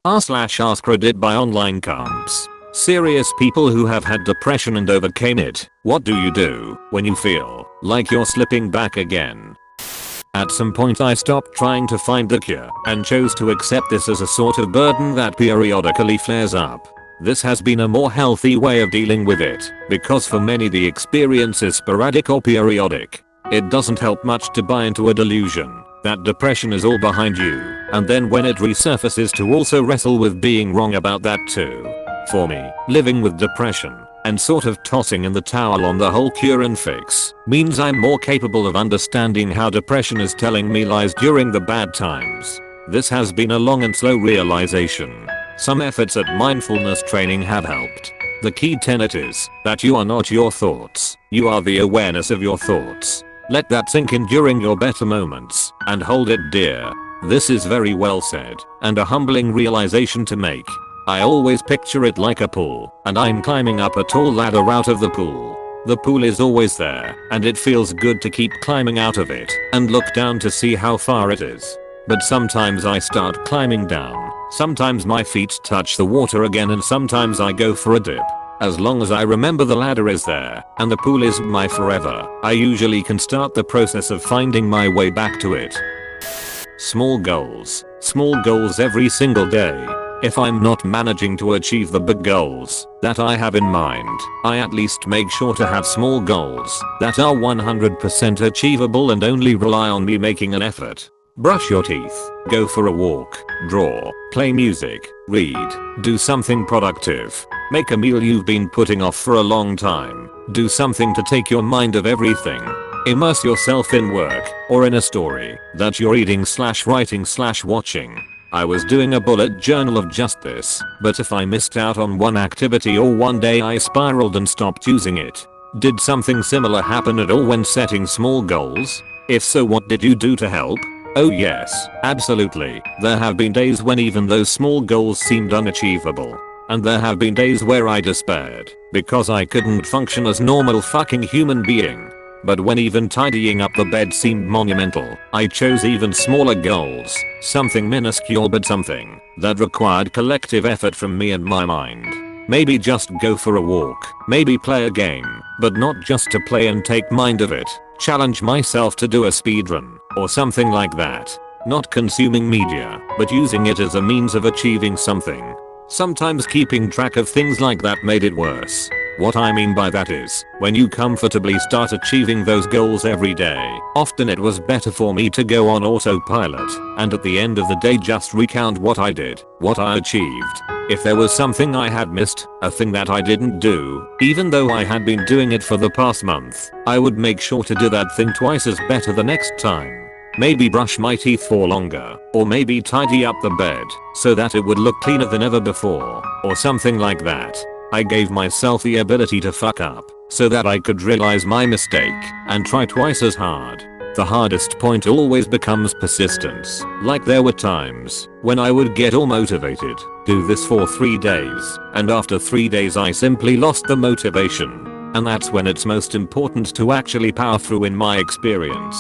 r/AskReddit by online comps. Serious people who have had depression and overcame it. What do you do when you feel like you're slipping back again? At some point I stopped trying to find the cure and chose to accept this as a sort of burden that periodically flares up. This has been a more healthy way of dealing with it, because for many the experience is sporadic or periodic. It doesn't help much to buy into a delusion that depression is all behind you, and then when it resurfaces to also wrestle with being wrong about that too. For me, living with depression and sort of tossing in the towel on the whole cure and fix means I'm more capable of understanding how depression is telling me lies during the bad times. This has been a long and slow realization. Some efforts at mindfulness training have helped. The key tenet is that you are not your thoughts, you are the awareness of your thoughts. Let that sink in during your better moments and hold it dear. This is very well said and a humbling realization to make. I always picture it like a pool and I'm climbing up a tall ladder out of the pool. The pool is always there and it feels good to keep climbing out of it and look down to see how far it is. But sometimes I start climbing down, sometimes my feet touch the water again, and sometimes I go for a dip. As long as I remember the ladder is there and the pool is my forever, I usually can start the process of finding my way back to it. Small goals every single day. If I'm not managing to achieve the big goals that I have in mind, I at least make sure to have small goals that are 100% achievable and only rely on me making an effort. Brush your teeth, go for a walk, draw, play music, read, do something productive, make a meal you've been putting off for a long time, do something to take your mind off everything. Immerse yourself in work or in a story that you're reading/writing/watching. I was doing a bullet journal of just this, but if I missed out on one activity or one day I spiraled and stopped using it. Did something similar happen at all when setting small goals? If so, what did you do to help? Oh yes, absolutely. There have been days when even those small goals seemed unachievable. And there have been days where I despaired because I couldn't function as normal fucking human being. But when even tidying up the bed seemed monumental, I chose even smaller goals, something minuscule but something that required collective effort from me and my mind. Maybe just go for a walk, maybe play a game, but not just to play and take mind of it. Challenge myself to do a speedrun or something like that. Not consuming media, but using it as a means of achieving something. Sometimes keeping track of things like that made it worse. What I mean by that is, when you comfortably start achieving those goals every day, often it was better for me to go on autopilot and at the end of the day just recount what I did, what I achieved. If there was something I had missed, a thing that I didn't do, even though I had been doing it for the past month, I would make sure to do that thing twice as better the next time. Maybe brush my teeth for longer, or maybe tidy up the bed so that it would look cleaner than ever before, or something like that. I gave myself the ability to fuck up so that I could realize my mistake and try twice as hard. The hardest point always becomes persistence. Like there were times when I would get all motivated, do this for 3 days, and after 3 days I simply lost the motivation. And that's when it's most important to actually power through in my experience.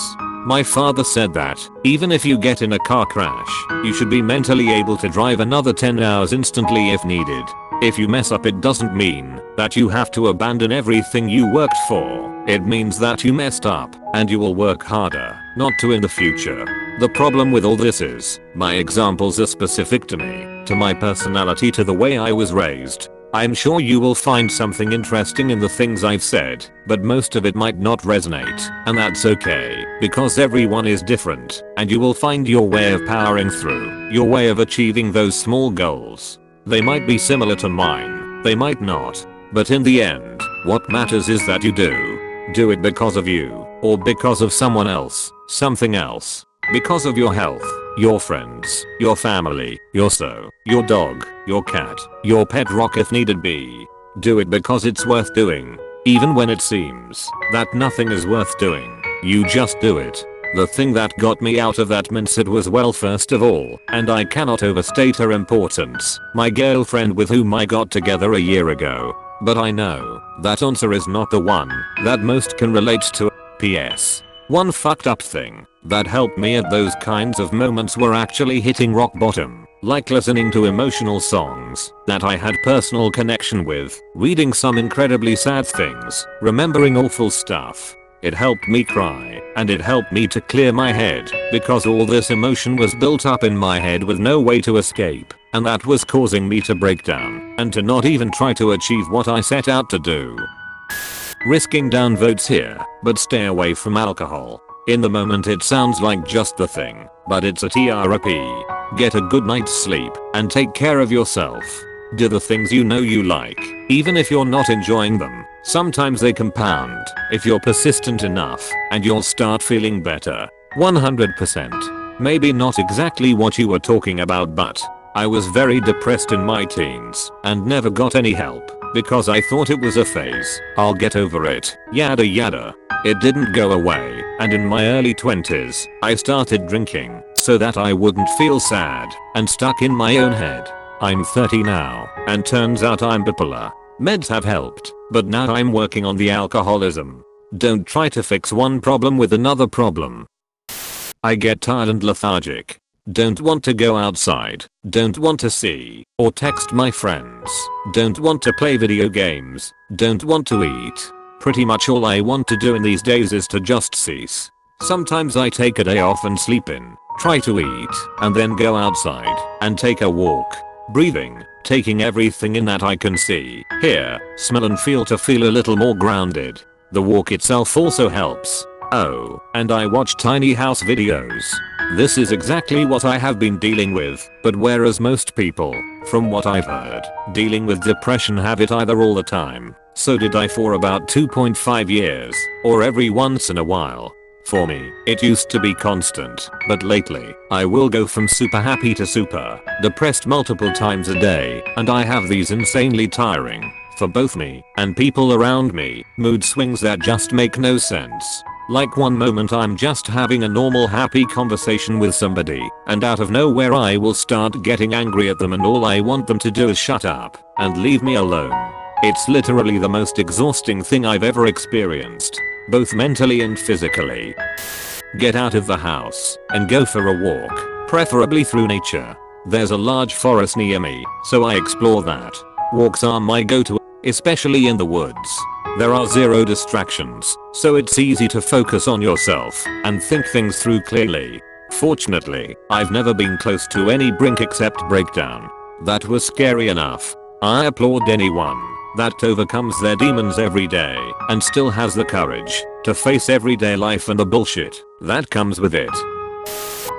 My father said that, even if you get in a car crash, you should be mentally able to drive another 10 hours instantly if needed. If you mess up, it doesn't mean that you have to abandon everything you worked for. It means that you messed up and you will work harder, not to in the future. The problem with all this is, my examples are specific to me, to my personality, to the way I was raised. I'm sure you will find something interesting in the things I've said, but most of it might not resonate, and that's okay, because everyone is different, and you will find your way of powering through, your way of achieving those small goals. They might be similar to mine, they might not, but in the end, what matters is that you do it because of you, or because of someone else, something else, because of your health, your friends, your family, your dog, your cat, your pet rock if needed be. Do it because it's worth doing. Even when it seems that nothing is worth doing, you just do it. The thing that got me out of that mindset was, well, first of all, and I cannot overstate her importance, my girlfriend with whom I got together a year ago. But I know that answer is not the one that most can relate to. PS. One fucked up thing that helped me at those kinds of moments were actually hitting rock bottom, like listening to emotional songs that I had personal connection with, reading some incredibly sad things, remembering awful stuff. It helped me cry, and it helped me to clear my head, because all this emotion was built up in my head with no way to escape, and that was causing me to break down, and to not even try to achieve what I set out to do. Risking downvotes here, but stay away from alcohol. In the moment it sounds like just the thing, but it's a TRP. Get a good night's sleep, and take care of yourself. Do the things you know you like, even if you're not enjoying them. Sometimes they compound, if you're persistent enough, and you'll start feeling better. 100%. Maybe not exactly what you were talking about, but I was very depressed in my teens, and never got any help, because I thought it was a phase. I'll get over it, yada yada. It didn't go away, and in my early 20s, I started drinking, so that I wouldn't feel sad, and stuck in my own head. I'm 30 now, and turns out I'm bipolar. Meds have helped, but now I'm working on the alcoholism. Don't try to fix one problem with another problem. I get tired and lethargic. Don't want to go outside. Don't want to see or text my friends. Don't want to play video games. Don't want to eat. Pretty much all I want to do in these days is to just cease. Sometimes I take a day off and sleep in, try to eat, and then go outside and take a walk. Breathing, taking everything in that I can see, hear, smell and feel to feel a little more grounded. The walk itself also helps. Oh, and I watch tiny house videos. This is exactly what I have been dealing with, but whereas most people, from what I've heard, dealing with depression have it either all the time, so did I for about 2.5 years, or every once in a while. For me, it used to be constant, but lately, I will go from super happy to super depressed multiple times a day, and I have these insanely tiring, for both me and people around me, mood swings that just make no sense. Like one moment I'm just having a normal happy conversation with somebody, and out of nowhere I will start getting angry at them and all I want them to do is shut up and leave me alone. It's literally the most exhausting thing I've ever experienced, both mentally and physically. Get out of the house and go for a walk, preferably through nature. There's a large forest near me, so I explore that. Walks are my go-to, especially in the woods. There are zero distractions, so it's easy to focus on yourself and think things through clearly. Fortunately, I've never been close to any brink except breakdown. That was scary enough. I applaud anyone that overcomes their demons every day and still has the courage to face everyday life and the bullshit that comes with it.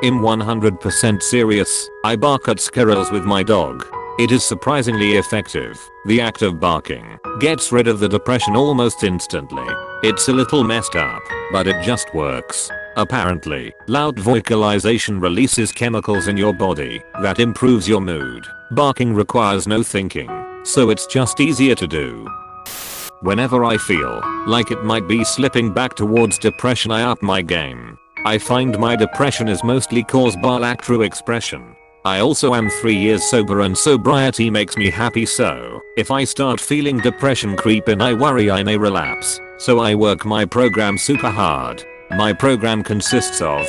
I'm 100% serious. I bark at squirrels with my dog. It is surprisingly effective. The act of barking gets rid of the depression almost instantly. It's a little messed up, but it just works. Apparently, loud vocalization releases chemicals in your body that improves your mood. Barking requires no thinking, so it's just easier to do. Whenever I feel like it might be slipping back towards depression, I up my game. I find my depression is mostly caused by lack of true expression. I also am 3 years sober and sobriety makes me happy, so if I start feeling depression creep in I worry I may relapse, so I work my program super hard. My program consists of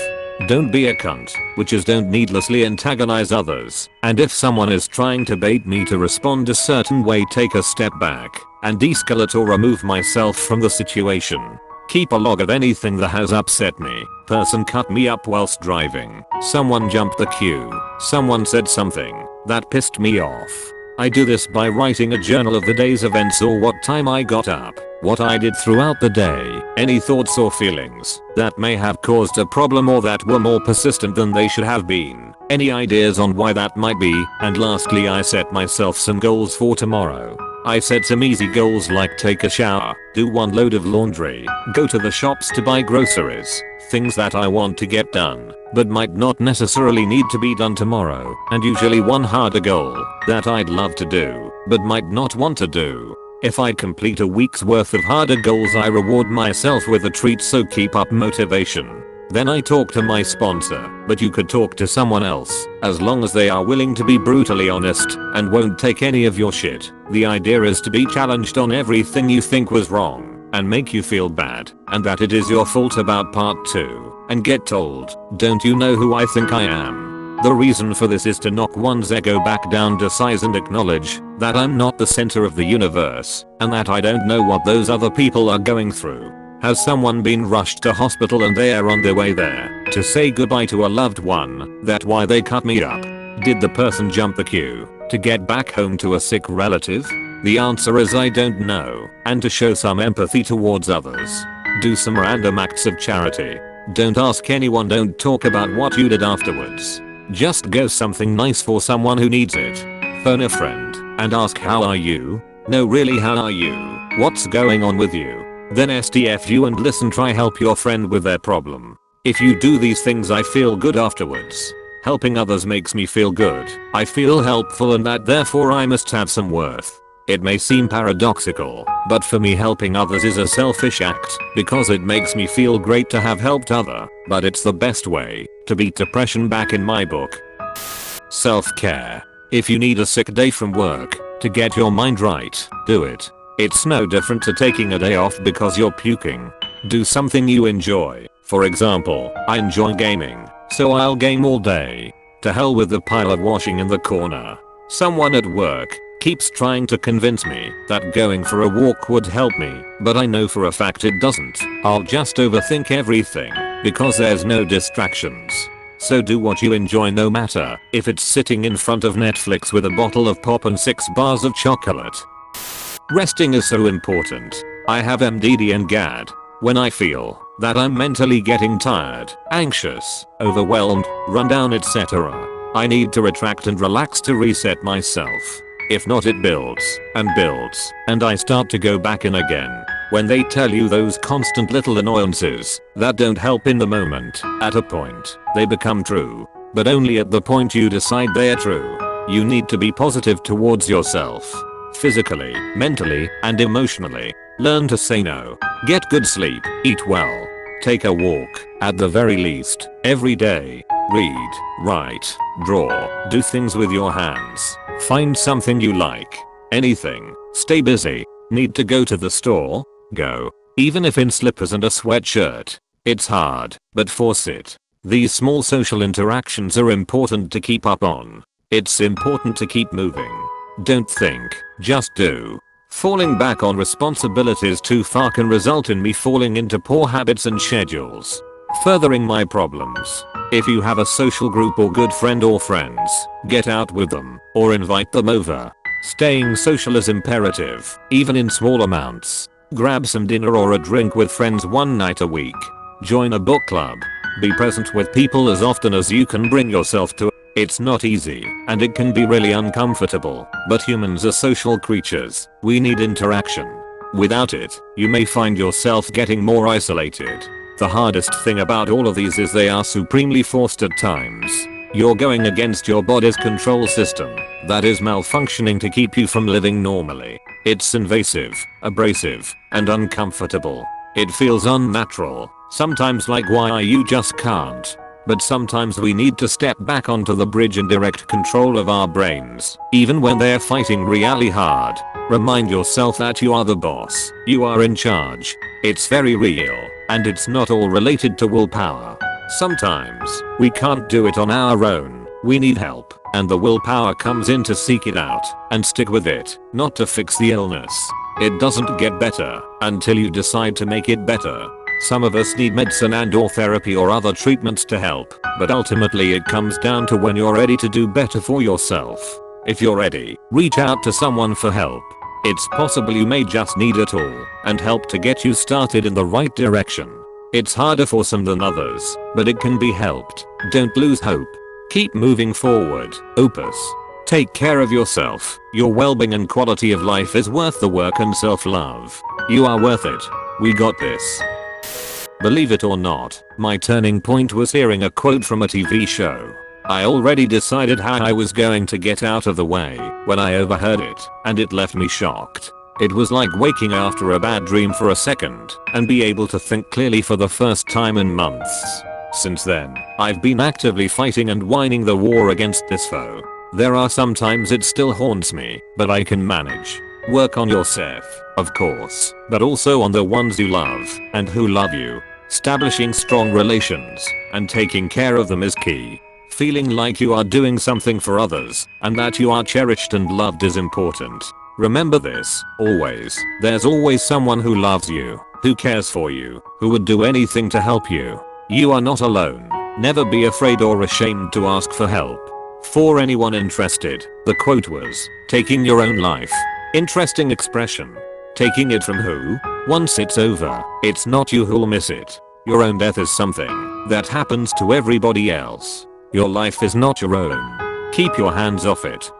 don't be a cunt, which is don't needlessly antagonize others, and if someone is trying to bait me to respond a certain way, take a step back and de-escalate or remove myself from the situation. Keep a log of anything that has upset me. Person cut me up whilst driving. Someone jumped the queue. Someone said something that pissed me off. I do this by writing a journal of the day's events or what time I got up, what I did throughout the day, any thoughts or feelings that may have caused a problem or that were more persistent than they should have been, any ideas on why that might be, and lastly I set myself some goals for tomorrow. I set some easy goals like take a shower, do one load of laundry, go to the shops to buy groceries, things that I want to get done, but might not necessarily need to be done tomorrow, and usually one harder goal that I'd love to do, but might not want to do. If I complete a week's worth of harder goals I reward myself with a treat, so keep up motivation. Then I talk to my sponsor, but you could talk to someone else, as long as they are willing to be brutally honest and won't take any of your shit. The idea is to be challenged on everything you think was wrong and make you feel bad and that it is your fault about part 2 and get told, don't you know who I think I am? The reason for this is to knock one's ego back down to size and acknowledge that I'm not the center of the universe and that I don't know what those other people are going through. Has someone been rushed to hospital and they are on their way there to say goodbye to a loved one? That why they cut me up? Did the person jump the queue to get back home to a sick relative? The answer is I don't know, and to show some empathy towards others, do some random acts of charity. Don't ask anyone, don't talk about what you did afterwards. Just go something nice for someone who needs it. Phone a friend and ask how are you? No really, how are you? What's going on with you? Then STFU and listen, try help your friend with their problem. If you do these things I feel good afterwards. Helping others makes me feel good. I feel helpful and that therefore I must have some worth. It may seem paradoxical, but for me helping others is a selfish act because it makes me feel great to have helped other, but it's the best way to beat depression back in my book. Self-care. If you need a sick day from work to get your mind right, do it. It's no different to taking a day off because you're puking. Do something you enjoy. For example, I enjoy gaming, so I'll game all day. To hell with the pile of washing in the corner. Someone at work keeps trying to convince me that going for a walk would help me, but I know for a fact it doesn't. I'll just overthink everything because there's no distractions. So do what you enjoy, no matter if it's sitting in front of Netflix with a bottle of pop and 6 bars of chocolate. Resting is so important. I have MDD and GAD. When I feel that I'm mentally getting tired, anxious, overwhelmed, run down, etc., I need to retract and relax to reset myself. If not, it builds, and I start to go back in again. When they tell you those constant little annoyances that don't help in the moment, at a point, they become true. But only at the point you decide they're true. You need to be positive towards yourself. Physically, mentally, and emotionally. Learn to say no. Get good sleep. Eat well. Take a walk, at the very least, every day. Read, write, draw, do things with your hands. Find something you like. Anything. Stay busy. Need to go to the store? Go. Even if in slippers and a sweatshirt. It's hard, but force it. These small social interactions are important to keep up on. It's important to keep moving. Don't think, just do. Falling back on responsibilities too far can result in me falling into poor habits and schedules, furthering my problems. If you have a social group or good friend or friends, get out with them, or invite them over. Staying social is imperative, even in small amounts. Grab some dinner or a drink with friends one night a week. Join a book club. Be present with people as often as you can bring yourself to. It's not easy, and it can be really uncomfortable, but humans are social creatures. We need interaction. Without it, you may find yourself getting more isolated. The hardest thing about all of these is they are supremely forced at times. You're going against your body's control system that is malfunctioning to keep you from living normally. It's invasive, abrasive, and uncomfortable. It feels unnatural, sometimes like why you just can't. But sometimes we need to step back onto the bridge and direct control of our brains, even when they're fighting really hard. Remind yourself that you are the boss, you are in charge. It's very real, and it's not all related to willpower. Sometimes, we can't do it on our own, we need help, and the willpower comes in to seek it out, and stick with it, not to fix the illness. It doesn't get better, until you decide to make it better. Some of us need medicine and/or therapy or other treatments to help, but ultimately it comes down to when you're ready to do better for yourself. If you're ready, reach out to someone for help. It's possible you may just need it all, and help to get you started in the right direction. It's harder for some than others, but it can be helped. Don't lose hope. Keep moving forward. Opus. Take care of yourself. Your well-being and quality of life is worth the work and self-love. You are worth it. We got this. Believe it or not, my turning point was hearing a quote from a TV show. I already decided how I was going to get out of the way when I overheard it, and it left me shocked. It was like waking after a bad dream for a second and be able to think clearly for the first time in months. Since then, I've been actively fighting and winning the war against this foe. There are some times it still haunts me, but I can manage. Work on yourself, of course, but also on the ones you love and who love you. Establishing strong relations and taking care of them is key. feeling like you are doing something for others and that you are cherished and loved is important. Remember this, always. There's always someone who loves you, who cares for you, who would do anything to help you. You are not alone. Never be afraid or ashamed to ask for help. For anyone interested, the quote was, taking your own life. Interesting expression. Taking it from who? Once it's over, it's not you who'll miss it. Your own death is something that happens to everybody else. Your life is not your own. Keep your hands off it.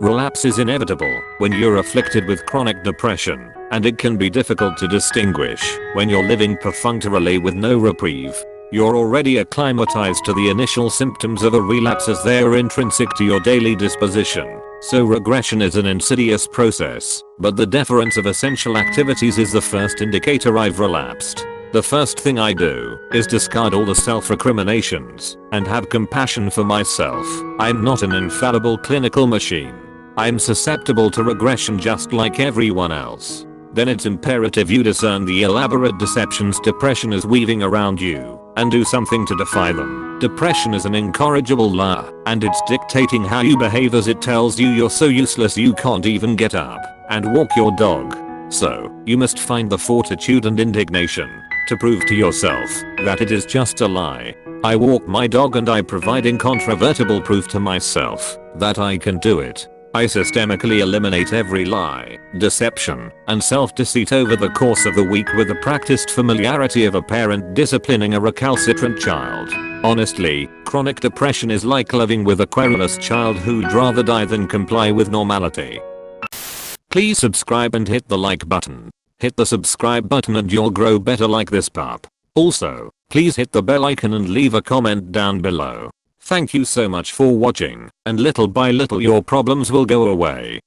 Relapse is inevitable when you're afflicted with chronic depression, and it can be difficult to distinguish when you're living perfunctorily with no reprieve. You're already acclimatized to the initial symptoms of a relapse as they are intrinsic to your daily disposition, so regression is an insidious process, but the deference of essential activities is the first indicator I've relapsed. The first thing I do is discard all the self-recriminations and have compassion for myself. I'm not an infallible clinical machine. I'm susceptible to regression just like everyone else. Then it's imperative you discern the elaborate deceptions depression is weaving around you and do something to defy them. Depression is an incorrigible liar, and it's dictating how you behave as it tells you you're so useless you can't even get up and walk your dog. So, you must find the fortitude and indignation to prove to yourself that it is just a lie. I walk my dog and I provide incontrovertible proof to myself that I can do it. I systemically eliminate every lie, deception, and self-deceit over the course of the week with the practiced familiarity of a parent disciplining a recalcitrant child. Honestly, chronic depression is like living with a querulous child who'd rather die than comply with normality. Please subscribe and hit the like button. Hit the subscribe button and you'll grow better like this pup. Also, please hit the bell icon and leave a comment down below. Thank you so much for watching, and little by little your problems will go away.